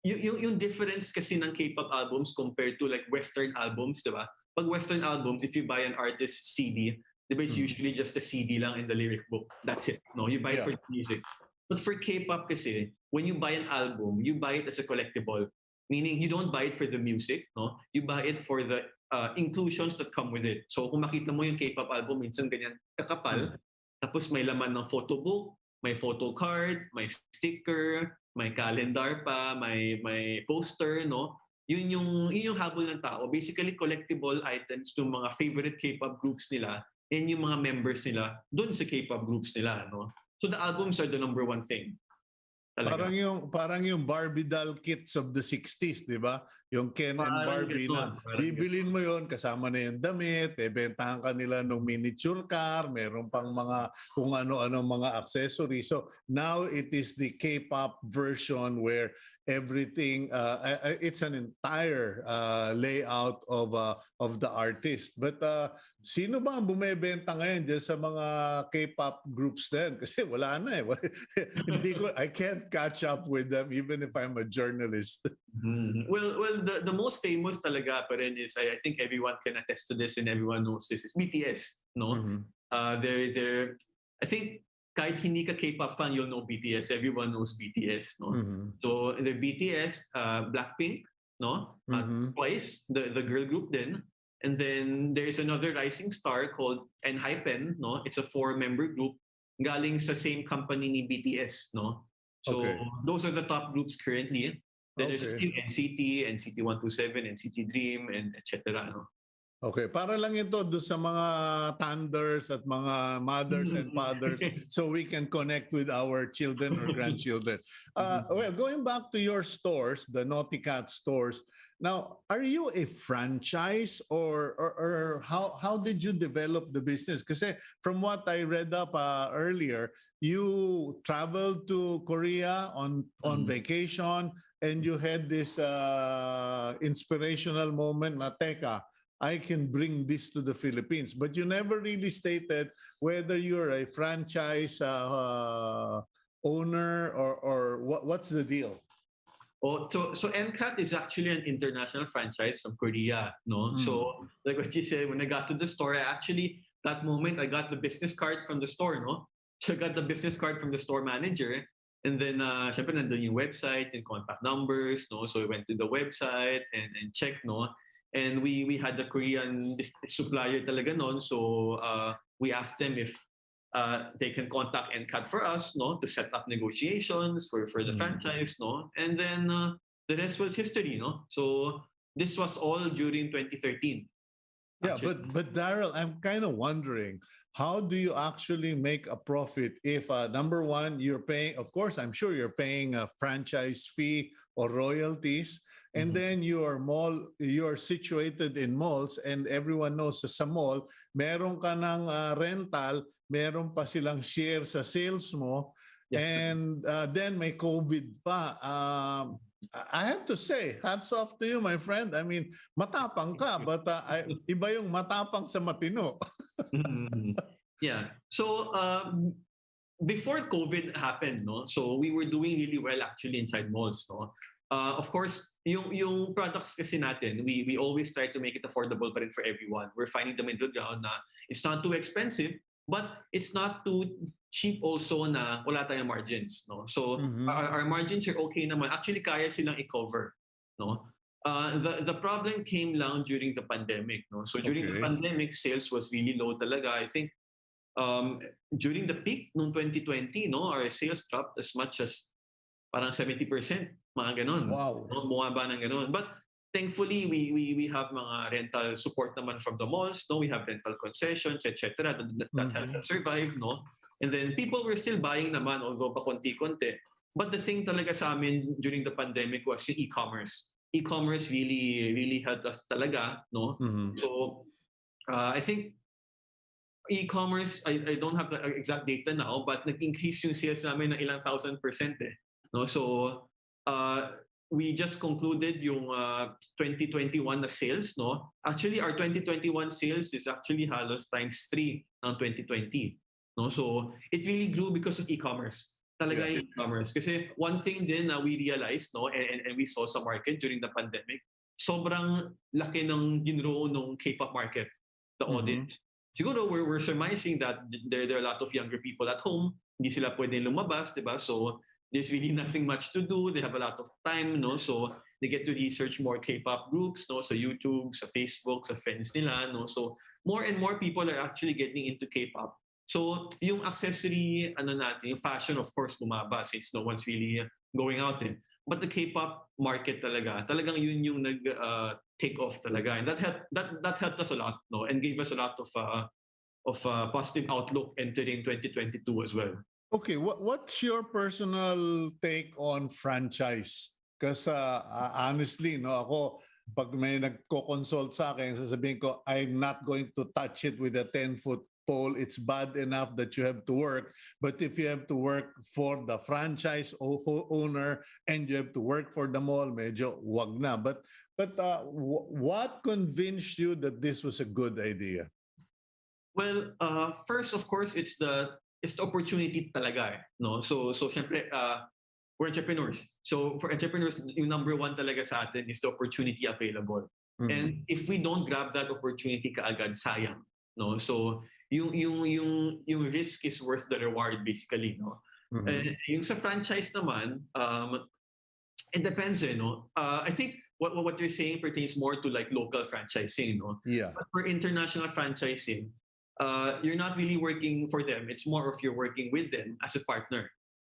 Yung difference kasi ng K-pop albums compared to like Western albums, di ba? Pag Western albums, if you buy an artist's CD, di ba, it's usually just a CD lang in the lyric book. That's it. No, you buy it for the music. But for K-pop kasi, when you buy an album, you buy it as a collectible. Meaning, you don't buy it for the music, no? You buy it for the inclusions that come with it. So kung makita mo yung K-pop album, minsan ganyan kakapal, tapos may laman ng photo book, may photo card, may sticker, may calendar pa, may poster, no? Yun yung habol ng tao. Basically, collectible items ng mga favorite K-pop groups nila and yung mga members nila doon sa K-pop groups nila, no? So the albums are the number one thing. Talaga. Parang yung Barbie doll kits of the 60s, di ba? Yung Ken and Barbie na bibilin mo yon, kasama na yung damit, bentahan ka nila ng miniature car, meron pang mga kung ano-ano mga accessories. So now it is the K-pop version where everything it's an entire layout of the artist. But sino ba ang bumebenta ngayon dyan sa mga K-pop groups din? Kasi wala na eh. I can't catch up with them even if I'm a journalist. Well, the most famous talaga pa rin is, I think everyone can attest to this and everyone knows this, is BTS, no? They're I think kahit hindi ka K-pop fan, you'll know BTS. Everyone knows BTS, no? So the BTS, Blackpink, no? Twice, the girl group din. And then there's another rising star called N.CAT, no? It's a 4-member group galing sa same company ni BTS, no? So those are the top groups currently. Then there's N.CT, NCT 127, NCT Dream, and etc. No? Okay, para lang ito doon sa mga thunders at mga mothers and fathers so we can connect with our children or grandchildren. Well, going back to your stores, the N.CAT stores, now, are you a franchise or how did you develop the business? Kasi from what I read up earlier, you traveled to Korea on vacation and you had this inspirational moment na, teka, I can bring this to the Philippines. But you never really stated whether you're a franchise owner or what's the deal? So N.CAT is actually an international franchise from Korea, no? So like what you said, when I got to the store, that moment I got the business card from the store, no? So I got the business card from the store manager, And then, syempre, nandun yung website and contact numbers, no? So we went to the website and checked, no? And we had the Korean supplier talaga noon. So we asked them if they can contact N.CAT for us, no? To set up negotiations for the franchise, no? And then the rest was history, no? So this was all during 2013. Yeah, but Darrell, I'm kind of wondering, how do you actually make a profit if number one, you're paying, of course, I'm sure you're paying a franchise fee or royalties, and then you're situated in malls, and everyone knows sa mall, meron ka ng rental, meron pa silang share sa sales mo, and then may COVID pa. I have to say, hats off to you, my friend. I mean, matapang ka, but iba yung matapang sa matino. Yeah. So before COVID happened, no, so we were doing really well actually inside malls, no. Of course, yung products kasi natin, we always try to make it affordable pa rin for everyone. We're finding the middle ground na it's not too expensive, but it's not too cheap also na wala tayong margins, no? So our margins are okay naman. Actually, kaya silang i-cover, no? The problem came lang during the pandemic, no? So during the pandemic, sales was really low talaga. I think during the peak noong 2020, no, our sales dropped as much as parang 70%, mga ganon. Wow. No? Bumaba ng ganon. But thankfully, we have mga rental support naman from the malls, no? We have rental concessions, etc. that helped us survive, no? And then people were still buying naman, although pa konti-konti. But the thing talaga sa amin during the pandemic was yung e-commerce. E-commerce really helped us talaga, no? So I think e-commerce, I don't have the exact data now, but nag-increase yung sales namin ng ilang 1,000%, no? So we just concluded yung 2021 na sales, no? Actually, our 2021 sales is actually halos times 3 ng 2020. No, so it really grew because of e-commerce. Talaga yung e-commerce. Kasi one thing din na we realized, no, and we saw sa market during the pandemic, sobrang laki ng ginroon ng K-pop market, the audience. Siguro we're surmising that there are a lot of younger people at home, hindi sila pwedeng lumabas, di ba? So there's really nothing much to do. They have a lot of time, no? So they get to research more K-pop groups, no? Sa YouTube, sa Facebook, sa friends nila, no? So more and more people are actually getting into K-pop. So, yung accessory, natin, yung fashion, of course, bumaba since no one's really going out in. But the K-pop market talagang yun yung take off talaga. And that helped us a lot, no? And gave us a lot of positive outlook entering 2022 as well. Okay, what's your personal take on franchise? Because honestly, no, ako, pag may nagko-consult sa akin, sasabihin ko, I'm not going to touch it with a 10-foot pole. It's bad enough that you have to work, but if you have to work for the franchise owner and you have to work for the mall, medyo wag na. But what convinced you that this was a good idea? Well, first, of course, it's the opportunity talaga, no? So syempre, we're entrepreneurs. So for entrepreneurs, yung number one talaga sa atin is the opportunity available. And if we don't grab that opportunity kaagad, sayang, no? So yung risk is worth the reward, basically, no? Yung sa franchise naman, it depends, no? I think what you're saying pertains more to like local franchising, no? Yeah. But for international franchising, you're not really working for them. It's more of you're working with them as a partner.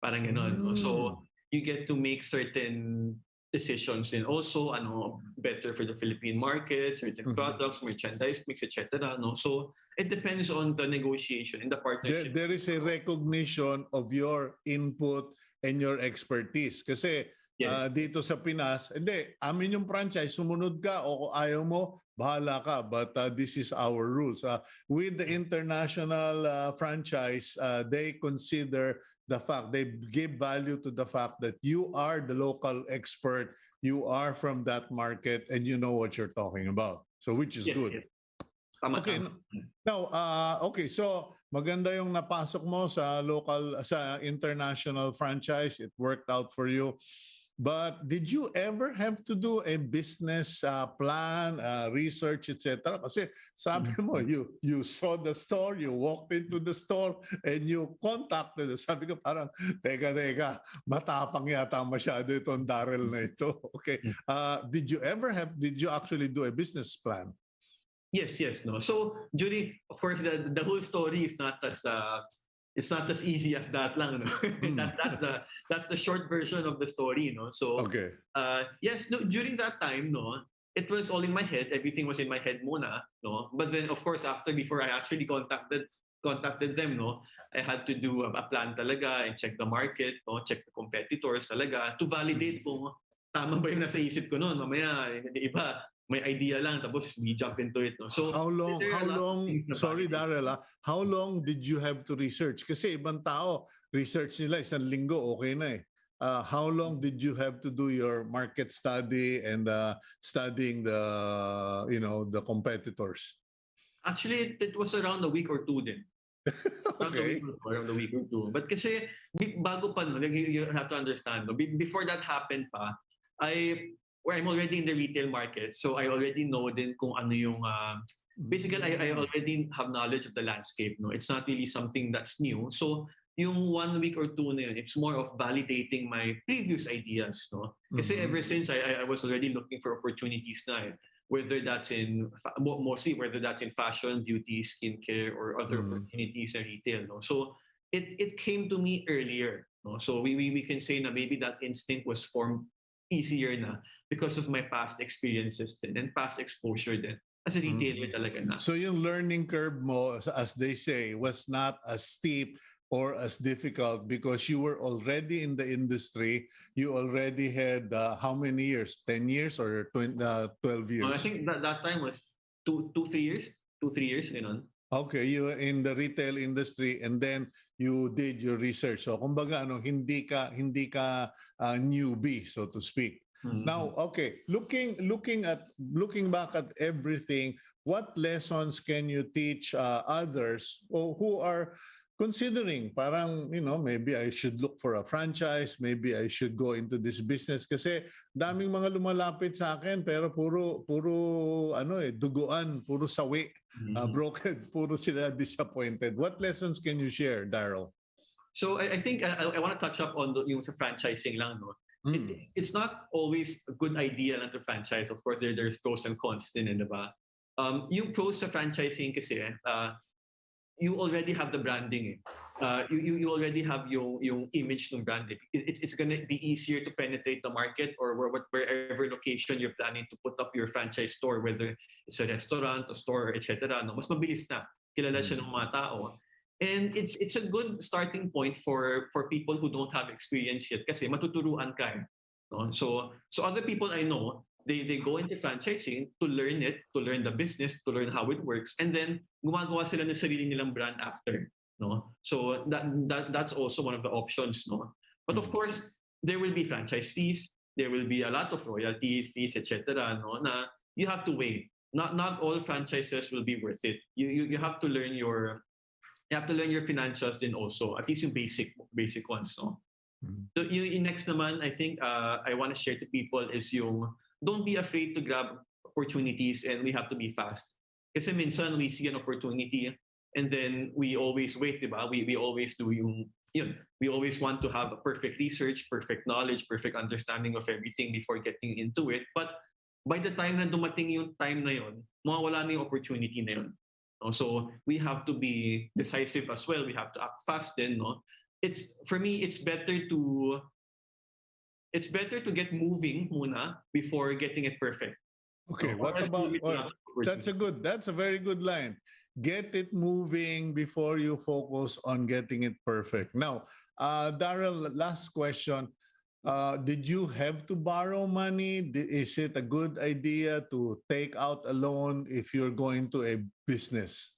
Parang ganon, no? So you get to make certain decisions and also better for the Philippine market, certain products, merchandise mix, etc. No, so it depends on the negotiation and the partnership. There is a recognition of your input and your expertise. Kasi dito sa Pinas, hindi, amin yung franchise, sumunod ka o ayaw mo, bahala ka. But this is our rules. With the international franchise, they consider the fact, they give value to the fact that you are the local expert, you are from that market, and you know what you're talking about. So which is good. Okay. Now, okay, so maganda yung napasok mo sa local, sa international franchise. It worked out for you. But did you ever have to do a business plan, research, etc.? Kasi sabi mo, you saw the store, you walked into the store, and you contacted. Sabi ko parang, teka, matapang yata masyado itong Darrell na ito. Okay. Did you actually do a business plan? Yes, no. So during, of course, the whole story is not as it's not as easy as that lang, no? That's the short version of the story, no. So okay. Yes, no, during that time, no, it was all in my head. Everything was in my head muna, no. But then, of course, before I actually contacted them, no, I had to do a plan talaga and check the market, no, check the competitors talaga to validate kung tama ba yung nasa isip ko noon. Mamaya, hindi iba, may idea lang tapos we jump into it, no. So how long sorry Darrell, how long did you have to research? Kasi ibang tao research nila isang linggo okay na eh. How long did you have to do your market study and studying the competitors? Actually, it was around a week or two din. Okay. Around a week or two. But kasi bago pa, no, you have to understand, no, before that happened pa, I'm already in the retail market, so I already know din kung ano yung basically I already have knowledge of the landscape, no. It's not really something that's new. So yung 1 week or two na yun, it's more of validating my previous ideas, no. Kasi ever since I was already looking for opportunities na, whether that's in fashion, beauty, skincare, or other opportunities in retail, no. So it came to me earlier, no. So we can say na maybe that instinct was formed easier na because of my past experiences din and past exposure din as a retailer talaga na. So yung learning curve mo, as they say, was not as steep or as difficult because you were already in the industry. You already had how many years? 10 years or 12 years? I think that time was 3 years. 2-3 years, ganun. Okay, you were in the retail industry and then you did your research. So kumbaga hindi ka newbie, so to speak. Now, okay, looking back at everything, what lessons can you teach others who are considering parang, maybe I should look for a franchise, maybe I should go into this business kasi daming mga lumalapit sa akin pero puro duguan, puro sawi, broken, puro sila disappointed. What lessons can you share, Darrell? So I think I want to touch up on yung sa franchising lang, no. It's not always a good idea na to franchise. Of course, there's pros and cons din, diba? Yung pros sa franchising kasi, you already have the branding. You already have yung image ng brand. It's gonna be easier to penetrate the market or wherever location you're planning to put up your franchise store, whether it's a restaurant, a store, etc. No, mas mabilis na kilala siya ng mga tao. And it's a good starting point for people who don't have experience yet kasi matuturuan ka. No? So other people I know, they go into franchising to learn the business, to learn how it works, and then gumagawa sila ng sarili nilang brand after. No? So that's also one of the options. No? But of course, there will be franchise fees, there will be a lot of royalties, fees, etc. No? Na you have to weigh. Not all franchises will be worth it. You have to learn your financials din also, at least yung basic ones, no? So yung next naman, I think I want to share to people is yung don't be afraid to grab opportunities and we have to be fast. Kasi minsan we see an opportunity and then we always wait, diba? We always do we always want to have a perfect research, perfect knowledge, perfect understanding of everything before getting into it. But by the time na dumating yung time na yun, mawawala na yung opportunity na yun. So we have to be decisive as well. We have to act fast then, no? For me, it's better to get moving muna before getting it perfect. Okay, So, what about that's a very good line. Get it moving before you focus on getting it perfect. Now, Darrell, last question. Did you have to borrow money? Is it a good idea to take out a loan if you're going to a business?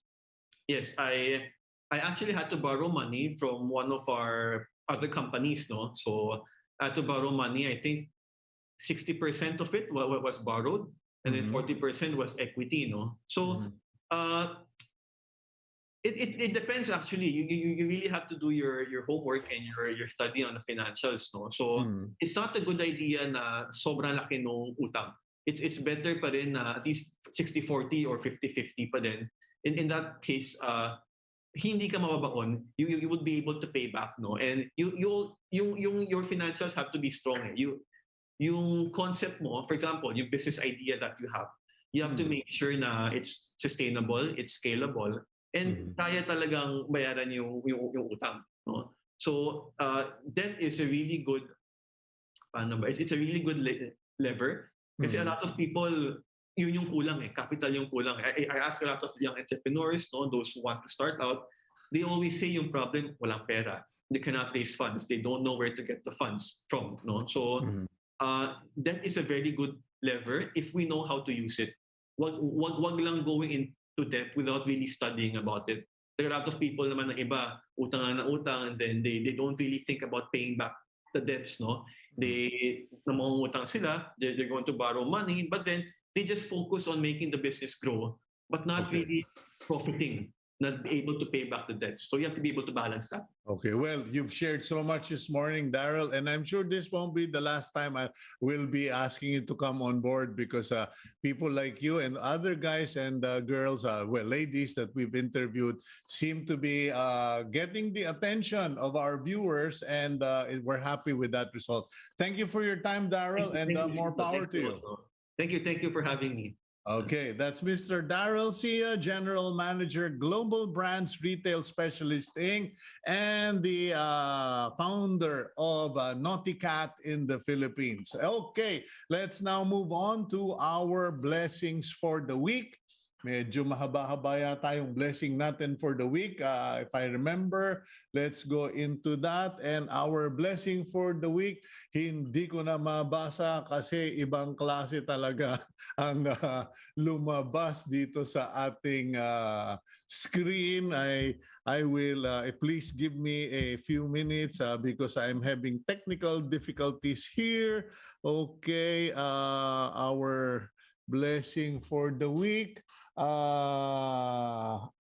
Yes, I actually had to borrow money from one of our other companies, no? So I had to borrow money. I think 60% of it was borrowed, and then 40% was equity, no? So It depends actually. You really have to do your homework and your study on the financials, no? So it's not a good idea na sobrang laki ng utang. It's better pa rin na at least 60-40 or 50-50 pa din. In that case, hindi ka mababaon, you would be able to pay back, no? And your financials have to be strong. Yung concept mo, for example, yung business idea that you have to make sure na it's sustainable, it's scalable, and kaya talagang bayaran yung utang, no? So that is a really good it's a really good lever kasi a lot of people yun yung kulang capital yung kulang. I ask a lot of young entrepreneurs, no, those who want to start out, they always say yung problem walang pera. They cannot raise funds. They don't know where to get the funds from, no? So that is a very good lever if we know how to use it. Wag lang going into debt without really studying about it. There are a lot of people naman ng iba, utang na utang, and then they don't really think about paying back the debts, no? They namangungutang sila, they're going to borrow money, but then they just focus on making the business grow, but not really profiting, not able to pay back the debts. So you have to be able to balance that. Okay, well, you've shared so much this morning, Darrell, and I'm sure this won't be the last time I will be asking you to come on board because people like you and other guys and girls, ladies that we've interviewed seem to be getting the attention of our viewers, and we're happy with that result. Thank you for your time, Darrell, and more power to you. Thank you for having me. Okay, that's Mr. Darrell Sia, General Manager, Global Brands Retail Specialist Inc., and the founder of N.CAT in the Philippines. Okay, let's now move on to our blessings for the week. Medyo mahaba-haba yata yung blessing natin for the week. If I remember, let's go into that. And our blessing for the week, hindi ko na mabasa kasi ibang klase talaga ang lumabas dito sa ating screen. I will, please give me a few minutes because I'm having technical difficulties here. Okay, our blessing for the week.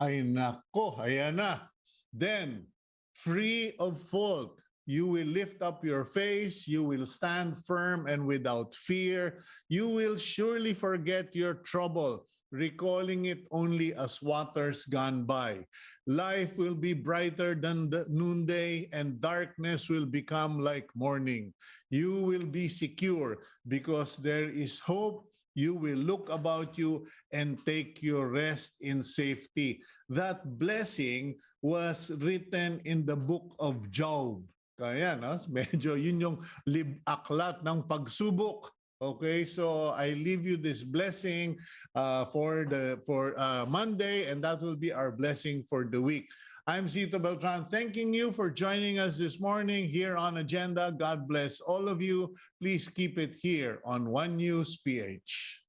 Ay nako, ayan na. Then, free of fault, you will lift up your face, you will stand firm and without fear. You will surely forget your trouble, recalling it only as waters gone by. Life will be brighter than the noonday, and darkness will become like morning. You will be secure because there is hope. You will look about you and take your rest in safety. That blessing was written in the book of Job. Kaya, no? Medyo yun yung aklat ng pagsubok. Okay, so I leave you this blessing for Monday, and that will be our blessing for the week. I'm Cito Beltran, thanking you for joining us this morning here on Agenda. God bless all of you. Please keep it here on One News PH.